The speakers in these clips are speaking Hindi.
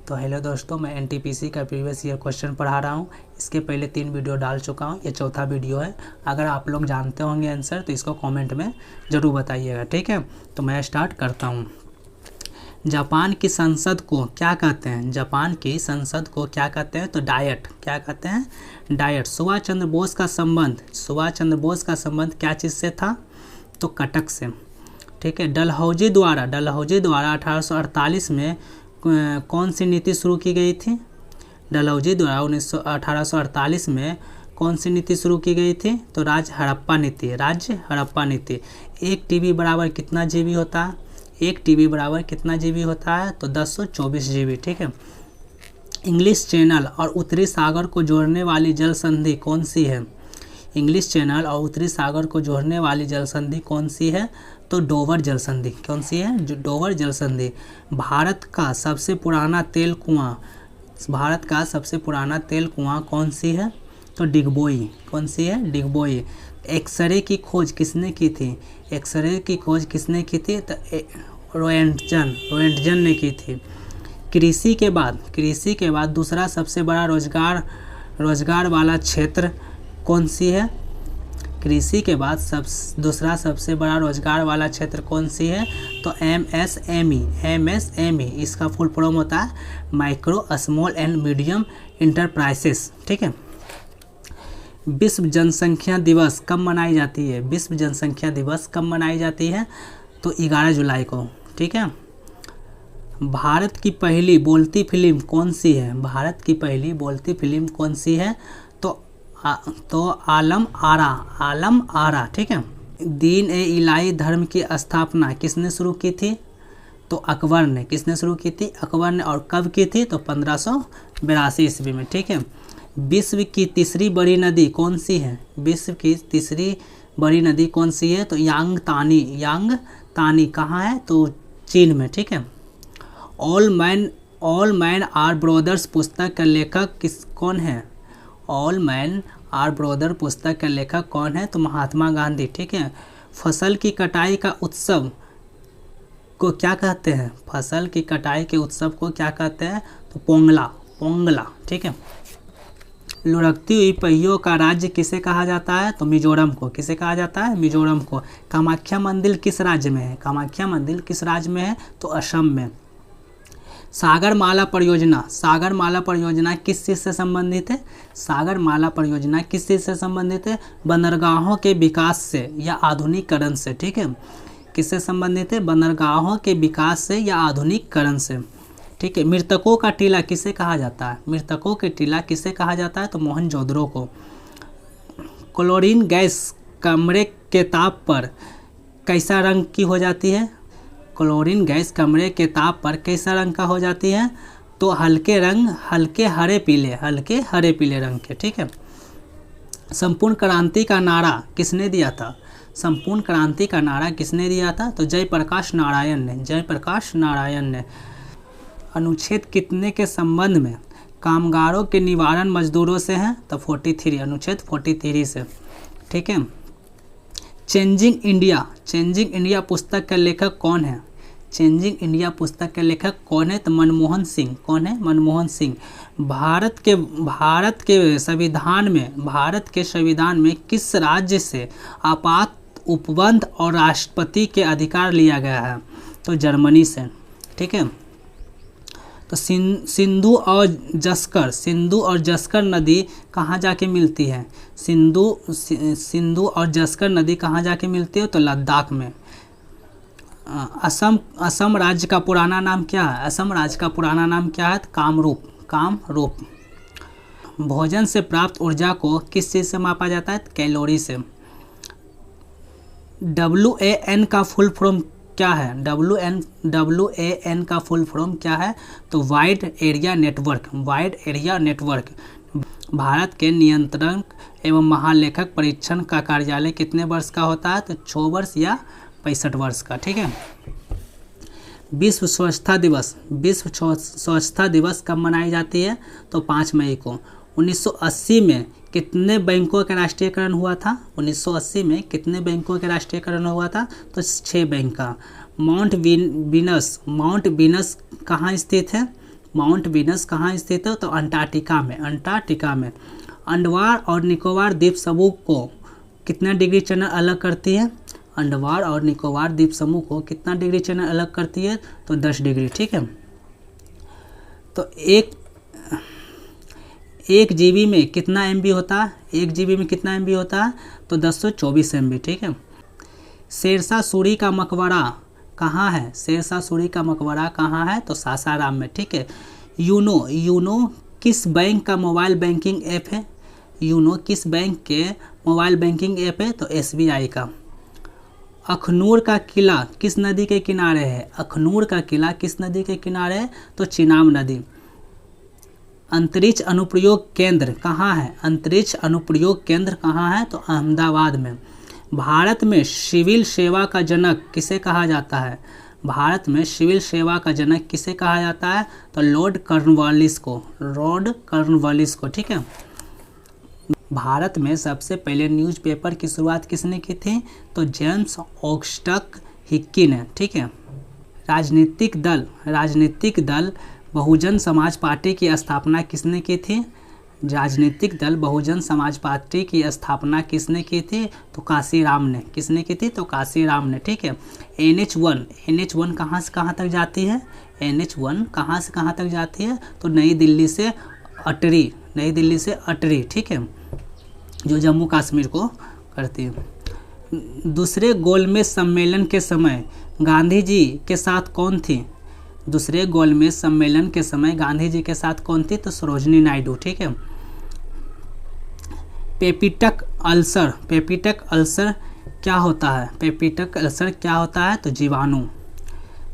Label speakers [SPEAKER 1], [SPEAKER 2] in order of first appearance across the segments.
[SPEAKER 1] तो हेलो दोस्तों, मैं एनटीपीसी का प्रीवियस ईयर क्वेश्चन पढ़ा रहा हूँ। इसके पहले 3 वीडियो डाल चुका हूँ, ये चौथा वीडियो है। अगर आप लोग जानते होंगे आंसर तो इसको कमेंट में ज़रूर बताइएगा, ठीक है। तो मैं स्टार्ट करता हूँ। जापान की संसद को क्या कहते हैं? जापान की संसद को क्या कहते हैं? तो डायट। क्या कहते हैं? डायट। सुभाष चंद्र बोस का संबंध क्या चीज़ से था? तो कटक से, ठीक है। डलहौजी द्वारा 1848 में कौन सी नीति शुरू की गई थी? डलहौजी द्वारा 1848 में कौन सी नीति शुरू की गई थी? तो राज्य हड़प्पा नीति। एक टीबी बराबर कितना जीबी होता है? एक टीबी बराबर कितना जीबी होता है? तो 1024 जीबी, ठीक है। इंग्लिश चैनल और उत्तरी सागर को जोड़ने वाली जल संधि कौन सी है? इंग्लिश चैनल और उत्तरी सागर को जोड़ने वाली जल संधि कौन सी है? तो डोवर जल संधि। कौन सी है? डोवर जल संधि। भारत का सबसे पुराना तेल कुआं कौन सी है? तो डिगबोई। कौन सी है? डिगबोई। एक्सरे की खोज किसने की थी? तो रोएंटजन ने की थी। कृषि के बाद दूसरा सबसे बड़ा रोजगार वाला क्षेत्र कौन सी है? कृषि के बाद दूसरा सबसे बड़ा रोजगार वाला क्षेत्र कौन सी है? तो MSME। इसका फुल फॉर्म होता है micro small and medium enterprises, ठीक है। विश्व जनसंख्या दिवस कब मनाई जाती है? विश्व जनसंख्या दिवस कब मनाई जाती है? तो 11 जुलाई को, ठीक है। भारत की पहली बोलती फिल्म कौन सी है? तो आलम आरा, ठीक है। दीन ए इलाही धर्म की स्थापना किसने शुरू की थी? तो अकबर ने। किसने शुरू की थी? अकबर ने। और कब की थी? तो 1582 ईस्वी में, ठीक है। विश्व की तीसरी बड़ी नदी कौन सी है? तो यांग तानी कहाँ है? तो चीन में, ठीक है। ऑल मैन आर ब्रदर्स पुस्तक का लेखक कौन है? ऑल मैन आर ब्रदर पुस्तक का लेखक कौन है? तो महात्मा गांधी, ठीक है। फसल की कटाई का उत्सव को क्या कहते हैं? फसल की कटाई के उत्सव को क्या कहते हैं? तो पोंगला, ठीक है। लुढ़कती हुई पहियों का राज्य किसे कहा जाता है? तो मिजोरम को। किसे कहा जाता है? मिजोरम को। कामाख्या मंदिर किस राज्य में है? तो असम में। सागरमाला परियोजना किस चीज़ से संबंधित है? बंदरगाहों के विकास से या आधुनिकीकरण से, ठीक है। किससे संबंधित है? बंदरगाहों के विकास से या आधुनिकीकरण से, ठीक है। मृतकों का टीला किसे कहा जाता है? तो मोहनजोदड़ो को। क्लोरीन गैस कमरे के ताप पर कैसा रंग की हो जाती है? क्लोरीन गैस कमरे के ताप पर कैसा रंग का हो जाती है? तो हल्के हरे पीले रंग के, ठीक है। संपूर्ण क्रांति का नारा किसने दिया था? तो जयप्रकाश नारायण ने। अनुच्छेद कितने के संबंध में कामगारों के निवारण मजदूरों से है? तो 43, अनुच्छेद 43 से, ठीक है। चेंजिंग इंडिया पुस्तक का लेखक कौन है? तो मनमोहन सिंह। कौन है? मनमोहन सिंह। भारत के संविधान में किस राज्य से आपात उपबंध और राष्ट्रपति के अधिकार लिया गया है? तो जर्मनी से, ठीक है। तो सिंधु और जस्कर नदी कहाँ जाके मिलती है? सिंधु और जस्कर नदी कहाँ जाके मिलती है? तो लद्दाख में। असम राज्य का पुराना नाम क्या है? तो कामरूप। भोजन से प्राप्त ऊर्जा को किस चीज़ से मापा जाता है? कैलोरी से। WAN का फुल फॉर्म क्या है? WAN का फुल फॉर्म क्या है? तो वाइड एरिया नेटवर्क। भारत के नियंत्रक एवं महालेखक परीक्षण का कार्यालय कितने वर्ष का होता है? तो 6 वर्ष या 65 वर्ष का, ठीक है। विश्व स्वच्छता दिवस कब मनाई जाती है? तो 5 मई को। 1980 में कितने बैंकों का राष्ट्रीयकरण हुआ था? तो 6 बैंक का। माउंट वीनस कहाँ स्थित है? माउंट वीनस कहाँ स्थित है? तो अंटार्कटिका में, अंटार्कटिका में। अंडमान और निकोबार द्वीप समूह को कितना डिग्री चैनल अलग करती है? अंडमान और निकोबार द्वीप समूह को कितना डिग्री चैनल अलग करती है? तो 10 डिग्री, ठीक है। तो एक जीबी में कितना एमबी होता है? 1 जीबी में कितना एमबी होता है? तो 1024 एमबी, ठीक है। शेरशाह सूरी का मकबरा कहाँ है? शेरशाह सूरी का मकबरा कहाँ है? तो सासाराम में, ठीक है। यूनो किस बैंक का मोबाइल बैंकिंग ऐप है? यूनो किस बैंक के मोबाइल बैंकिंग ऐप है? तो SBI का। अखनूर का किला किस नदी के किनारे है? अखनूर का किला किस नदी के किनारे है? तो चिनाब नदी। अंतरिक्ष अनुप्रयोग केंद्र कहाँ है? अंतरिक्ष अनुप्रयोग केंद्र कहाँ है? तो अहमदाबाद में। भारत में सिविल सेवा का जनक किसे कहा जाता है? भारत में सिविल सेवा का जनक किसे कहा जाता है? तो लॉर्ड कॉर्नवालिस को, लॉर्ड कॉर्नवालिस को, ठीक है। भारत में सबसे पहले न्यूज़पेपर की शुरुआत किसने की थी? तो जेम्स ऑगस्टस हिक्की ने, ठीक है। राजनीतिक दल बहुजन समाज पार्टी की स्थापना किसने की थी? राजनीतिक दल बहुजन समाज पार्टी की स्थापना किसने की थी? तो काशीराम ने। किसने की थी? तो काशीराम ने, ठीक है। NH1 कहाँ से कहाँ तक जाती है? NH1 कहाँ से कहाँ तक जाती है? तो नई दिल्ली से अटरी, नई दिल्ली से अटरी, ठीक है, जो जम्मू कश्मीर को करती है। दूसरे गोलमेज सम्मेलन के समय गांधी जी के साथ कौन थी? दूसरे गोलमेज सम्मेलन के समय गांधी जी के साथ कौन थी? तो सरोजनी नायडू, ठीक है। पेपिटक अल्सर क्या होता है? पेपिटक अल्सर क्या होता है? तो जीवाणु।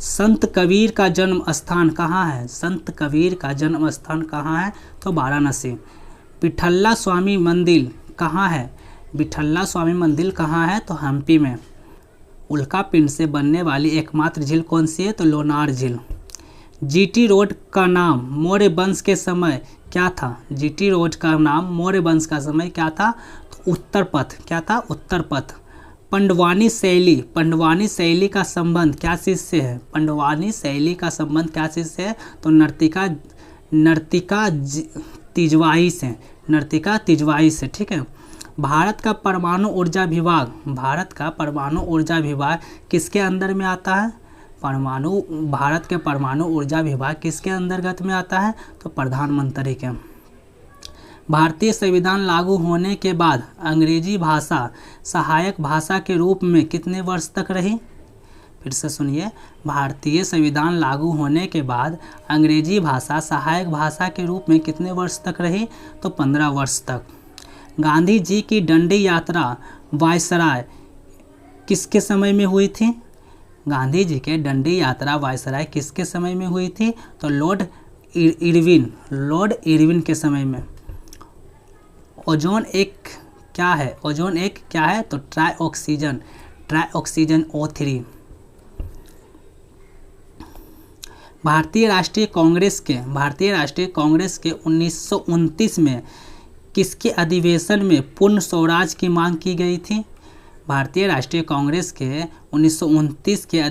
[SPEAKER 1] संत कबीर का जन्म स्थान कहाँ है? संत कबीर का जन्म स्थान कहाँ है? तो वाराणसी। विठल्ला स्वामी मंदिर कहाँ है? विठल्ला स्वामी मंदिर कहाँ है? तो हम्पी में। उल्का पिंड से बनने वाली एकमात्र झील कौन सी है? तो लोनार झील। जीटी रोड का नाम मौर्य वंश के समय क्या था? जीटी रोड का नाम मौर्य वंश का समय क्या था? तो उत्तर पथ। क्या था? उत्तर पथ। पंडवानी शैली का संबंध क्या चीज से है? पंडवानी शैली का संबंध क्या चीज से है? तो नर्तिका तिजवाई से, ठीक है। भारत का परमाणु ऊर्जा विभाग किसके अंदर में आता है? भारत के परमाणु ऊर्जा विभाग किसके अंतर्गत में आता है? तो प्रधानमंत्री के। भारतीय संविधान लागू होने के बाद अंग्रेजी भाषा सहायक भाषा के रूप में कितने वर्ष तक रही? फिर से सुनिए, भारतीय संविधान लागू होने के बाद अंग्रेजी भाषा सहायक भाषा के रूप में कितने वर्ष तक रही? तो 15 वर्ष तक। गांधी जी की डंडी यात्रा वायसराय किसके समय में हुई थी? गांधी जी के डंडी यात्रा वायसराय किसके समय में हुई थी? तो लॉर्ड इरविन के समय में। ओजोन एक क्या है? तो ट्राई ऑक्सीजन O3। भारतीय राष्ट्रीय कांग्रेस के 1929 में किसके अधिवेशन में पूर्ण स्वराज की मांग की गई थी? भारतीय राष्ट्रीय कांग्रेस के 1929 के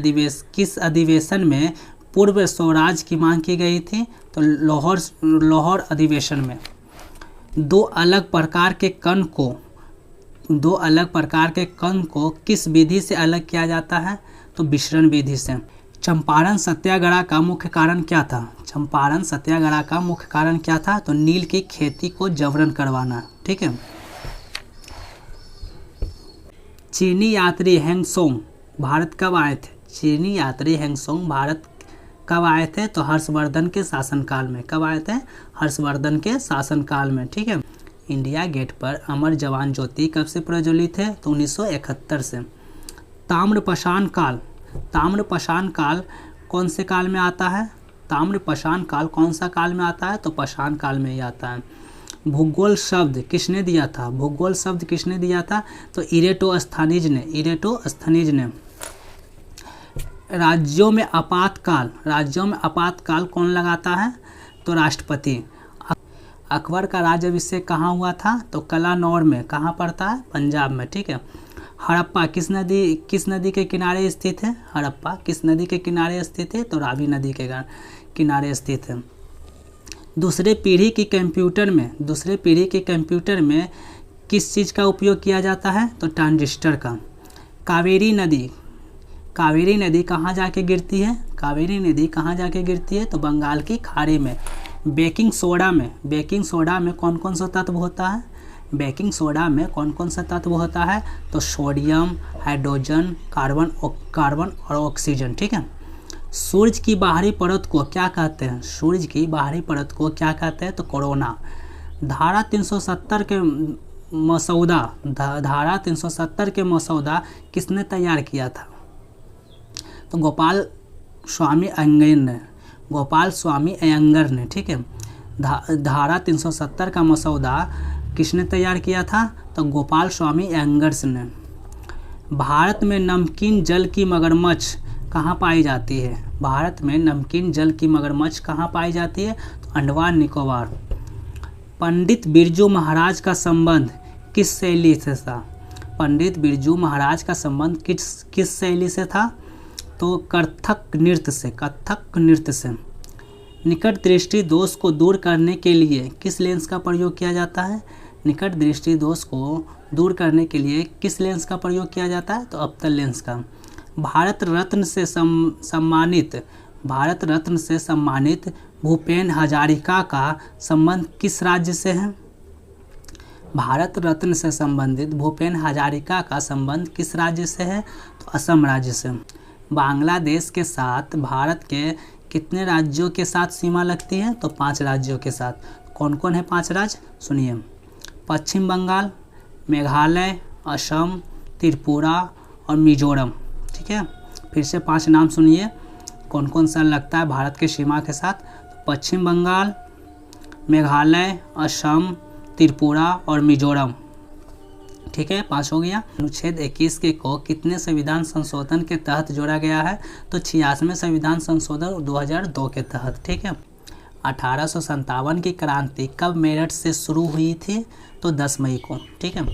[SPEAKER 1] किस अधिवेशन में पूर्ण स्वराज की मांग की गई थी? तो लाहौर अधिवेशन में। दो अलग प्रकार के कण को किस विधि से अलग किया जाता है? तो विसरण विधि से। चंपारण सत्याग्रह का मुख्य कारण क्या था? तो नील की खेती को जबरन करवाना, ठीक है। चीनी यात्री हेंगसोंग भारत कब आए थे? तो हर्षवर्धन के शासनकाल में। कब आए थे? हर्षवर्धन के शासनकाल में, ठीक है। इंडिया गेट पर अमर जवान ज्योति कब से प्रज्वलित है? तो 1971 से। ताम्रपाषाण काल कौन से काल में आता है? ताम्रपाषाण काल कौन सा काल में आता है? तो पाषाण काल में ही आता है। भूगोल शब्द किसने दिया था? तो इरेटोस्थनीज ने। राज्यों में आपातकाल कौन लगाता है? तो राष्ट्रपति। अकबर का राज्याभिषेक कहाँ हुआ था? तो कलानौर में। कहाँ पड़ता है? पंजाब में, ठीक है। हड़प्पा किस नदी के किनारे स्थित है? तो रावी नदी के किनारे स्थित है। दूसरे पीढ़ी के कंप्यूटर में किस चीज़ का उपयोग किया जाता है? तो ट्रांजिस्टर का। कावेरी नदी कहाँ जाके गिरती है? कावेरी नदी कहाँ जाके गिरती है? तो बंगाल की खाड़ी में। बेकिंग सोडा में कौन कौन सा तत्व होता है? बेकिंग सोडा में कौन कौन सा तत्व होता है? तो सोडियम, हाइड्रोजन, कार्बन और ऑक्सीजन। ठीक है। सूरज की बाहरी परत को क्या कहते हैं? सूरज की बाहरी परत को क्या कहते हैं? तो कोरोना। धारा 370 के मसौदा किसने तैयार किया था? तो गोपाल स्वामी अयंगर ने। ठीक है। धारा 370 का मसौदा किसने तैयार किया था? तो गोपाल स्वामी अयंगर ने। भारत में नमकीन जल की मगरमच्छ कहाँ पाई जाती है? भारत में नमकीन जल की मगरमच्छ कहाँ पाई जाती है? तो अंडमान निकोबार। पंडित बिरजू महाराज का संबंध किस शैली से था? पंडित बिरजू महाराज का संबंध किस शैली से था? तो कथक नृत्य से। निकट दृष्टि दोष को दूर करने के लिए किस लेंस का प्रयोग किया जाता है? निकट दृष्टि दोष को दूर करने के लिए किस लेंस का प्रयोग किया जाता है? तो अवतल लेंस का। भारत रत्न से सम्मानित भूपेन हजारिका का संबंध किस राज्य से है? भारत रत्न से संबंधित भूपेन हजारिका का संबंध किस राज्य से है? तो असम राज्य से। बांग्लादेश के साथ भारत के कितने राज्यों के साथ सीमा लगती है? तो 5 राज्यों के साथ। कौन कौन है 5 राज्य? सुनिए। पश्चिम बंगाल, मेघालय, असम, त्रिपुरा और मिजोरम। ठीक है। फिर से 5 नाम सुनिए, कौन कौन सा लगता है भारत के सीमा के साथ? तो पश्चिम बंगाल, मेघालय, असम, त्रिपुरा और मिजोरम। ठीक है, 5 हो गया। अनुच्छेद 21 को कितने संविधान संशोधन के तहत जोड़ा गया है? तो 86वें संविधान संशोधन 2002 के तहत। ठीक है। 1857 की क्रांति कब मेरठ से शुरू हुई थी? तो 10 मई को। ठीक है।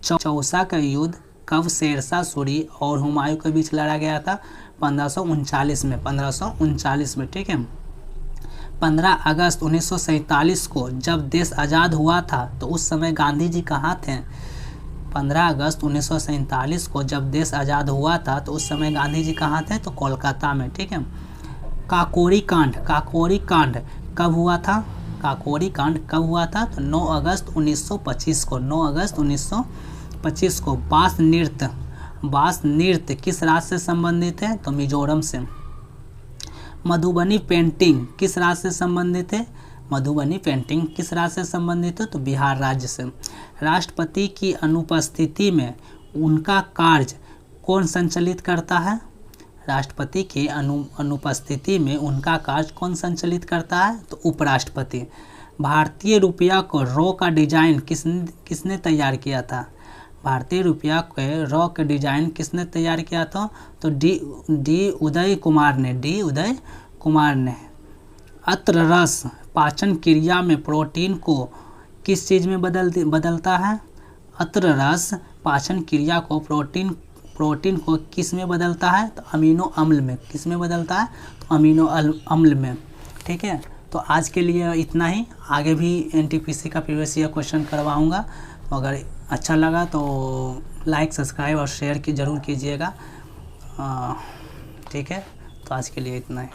[SPEAKER 1] चौसा का युद्ध कब शेरशाह सूरी और हुमायूं के बीच लड़ा गया था? 1539 में। ठीक है। 15 अगस्त 1947 को जब देश आज़ाद हुआ था तो उस समय गांधी जी कहाँ थे? 15 अगस्त 1947 को जब देश आज़ाद हुआ था तो उस समय गांधी जी कहाँ थे? तो कोलकाता में। ठीक है। काकोरी कांड कब हुआ था? काकोरी कांड कब हुआ था? तो 9 अगस्त 1925 को। 9 अगस्त 1925 को। बास नृत्य किस राज्य से संबंधित है? तो मिजोरम से। मधुबनी पेंटिंग किस राज्य से संबंधित है? मधुबनी पेंटिंग किस राज्य से संबंधित है? तो बिहार राज्य से। राष्ट्रपति की अनुपस्थिति में उनका कार्य कौन संचालित करता है? राष्ट्रपति की अनुपस्थिति में उनका कार्य कौन संचालित करता है? तो उपराष्ट्रपति। भारतीय रुपया को रॉ का डिजाइन किसने तैयार किया था? भारतीय रुपया के रॉ का डिजाइन किसने तैयार किया था? तो डी उदय कुमार ने। अत्र रस पाचन क्रिया में प्रोटीन को किस चीज़ में बदलता है? अत्र रस पाचन क्रिया को प्रोटीन को किस में बदलता है? तो अमीनो अम्ल में। किस में बदलता है? तो अमीनो अम्ल में। ठीक है। तो आज के लिए इतना ही। आगे भी एनटीपीसी का प्रीवियस ईयर क्वेश्चन करवाऊँगा। अगर अच्छा लगा तो लाइक, सब्सक्राइब और शेयर जरूर कीजिएगा। ठीक है। तो आज के लिए इतना ही।